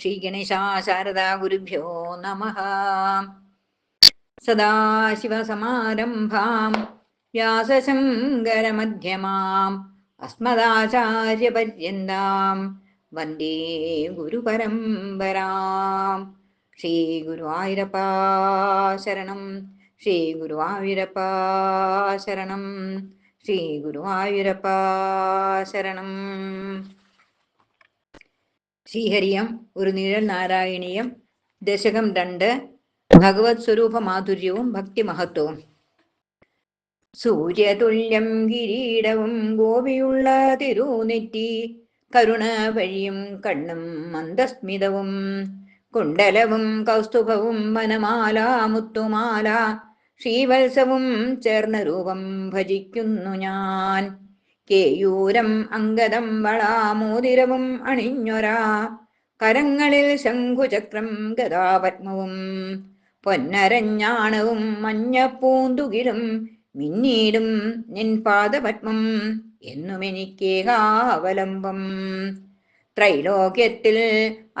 ശ്രീഗണേശാ ശാരദാ ഗുരുഭ്യോ നമഃ. സദാശിവസമാരംഭാം വ്യാസശങ്കരമധ്യമാം അസ്മദാചാര്യപര്യന്താം വന്ദേ ഗുരുപരമ്പരാം. ശ്രീ ഗുരുവായൂരപ്പാ ശരണം, ശ്രീ ഗുരുവായൂരപ്പാ ശരണം, ശ്രീ ഗുരുവായൂരപ്പാ ശരണം. ശ്രീഹരിയം ഒരു നിഴൽ നാരായണീയം, ദശകം 2, ഭഗവത് സ്വരൂപ മാധുര്യവും ഭക്തിമഹത്വവും. സൂര്യതുല്യം കിരീടവും ഗോപിയുള്ള തിരുനെറ്റി, കരുണ വഴിയും കണ്ണും മന്ദസ്മിതവും, കുണ്ടലവും കൗസ്തുഭവും വനമാല മുത്തുമാല ശ്രീവത്സവും ചേർന്ന രൂപം ഭജിക്കുന്നു ഞാൻ. കേയൂരം അംഗദം വളാമോതിരവും അണിഞ്ഞൊരാ, കരങ്ങളിൽ ശംഖുചക്രം ഗദാപത്മവും പൊന്നരഞ്ഞാണവും മഞ്ഞപ്പൂന്തുകിലും മിന്നീടും നിൻ പാദപത്മം എന്നുമെനിക്കേകാവലംബം. ത്രൈലോക്യത്തിൽ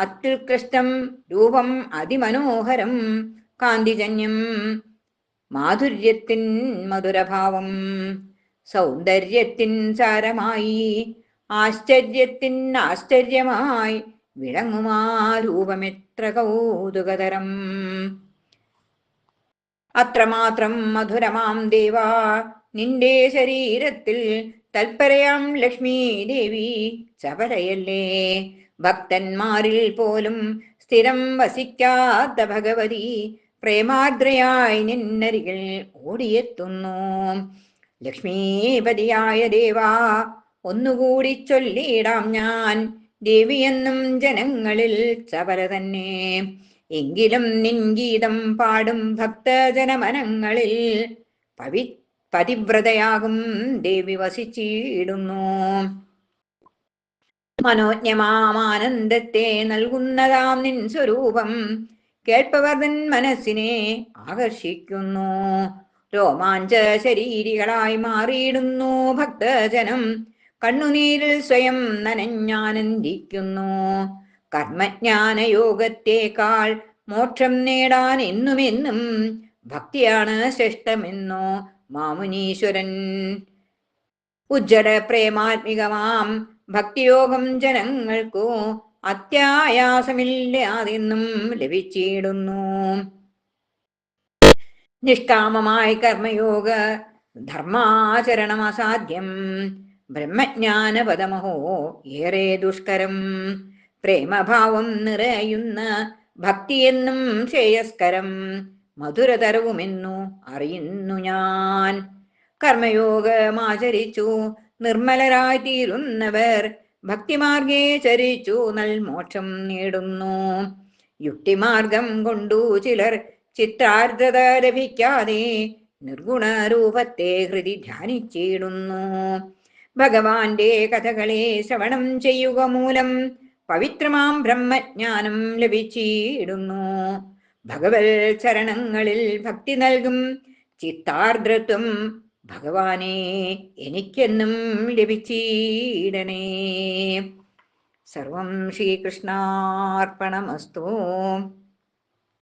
അത്യുത്കൃഷ്ടം രൂപം അതിമനോഹരം, കാന്തിജന്യം മാധുര്യത്തിൻ മധുരഭാവം, സൗന്ദര്യത്തിൻ സാരമായി ആശ്ചര്യത്തിൻ ആശ്ചര്യമായി വിളങ്ങുമാ രൂപമെത്ര കൗതുകതരം. അത്രമാത്രം മധുരമാം ദേവാ നിന്റെ ശരീരത്തിൽ തൽപരയാം ലക്ഷ്മീ ദേവി ചപലയല്ലേ. ഭക്തന്മാരിൽ പോലും സ്ഥിരം വസിക്കാത്ത ഭഗവതി പ്രേമാർദ്രയായി നിന്നരികിൽ ഓടിയെത്തുന്നു. ലക്ഷ്മീപതിയായ ദേവാ ഒന്നുകൂടി ചൊല്ലിയിടാം ഞാൻ, ദേവിയെന്നും ജനങ്ങളിൽ ചപല തന്നെ. എങ്കിലും നിൻ ഗീതം പാടും ഭക്തജനമനങ്ങളിൽ പതിവ്രതയാകും ദേവി വസിച്ചിടുന്നു. മനോജ്ഞമാനന്ദത്തെ നൽകുന്നതാം നിൻ സ്വരൂപം കേൾപ്പവർ തൻ മനസ്സിനെ ആകർഷിക്കുന്നു. രോമാഞ്ച ശരീരികളായി മാറിയിടുന്നു ഭക്തജനം, കണ്ണുനീരിൽ സ്വയം നനഞ്ഞാനന്ദിക്കുന്നു. കർമ്മജ്ഞാന യോഗത്തേക്കാൾ മോക്ഷം നേടാൻ എന്നുമെന്നും ഭക്തിയാണ് ശ്രേഷ്ഠമെന്നോ മാമുനീശ്വരൻ. ഉജ്ജ്വല പ്രേമാത്മികമാം ഭക്തിയോഗം ജനങ്ങൾക്കു അത്യായാസമില്ലാതെന്നും ലഭിച്ചിടുന്നു. നിഷ്കാമമായി കർമ്മയോഗ ധർമാചരണം അസാധ്യം, ബ്രഹ്മജ്ഞാനപദമഹോ ഏറെ ദുഷ്കരം. പ്രേമഭാവം നിറയുന്ന ഭക്തിയെന്നും ശ്രേയസ്കരം, മധുരതരവുമെന്നു അറിയുന്നു ഞാൻ. കർമ്മയോഗമാചരിച്ചു നിർമ്മലരായി തീരുന്നവർ ഭക്തിമാർഗേ ചരിച്ചു നൽമോക്ഷം നേടുന്നു. യുക്തിമാർഗം കൊണ്ടു ചിലർ ചിത്താർദ്രത ലഭിക്കാതെ നിർഗുണരൂപത്തെ ഹൃദി ധ്യാനിച്ചിടുന്നു. ഭഗവാന്റെ കഥകളെ ശ്രവണം ചെയ്യുക മൂലം പവിത്രമാം ബ്രഹ്മജ്ഞാനം ലഭിച്ചിടുന്നു. ഭഗവത് ചരണങ്ങളിൽ ഭക്തി നൽകും ചിത്താർദ്രത്വം ഭഗവാനെ എനിക്കെന്നും ലഭിച്ചിടണേ. സർവം ശ്രീകൃഷ്ണാർപ്പണമസ്തു.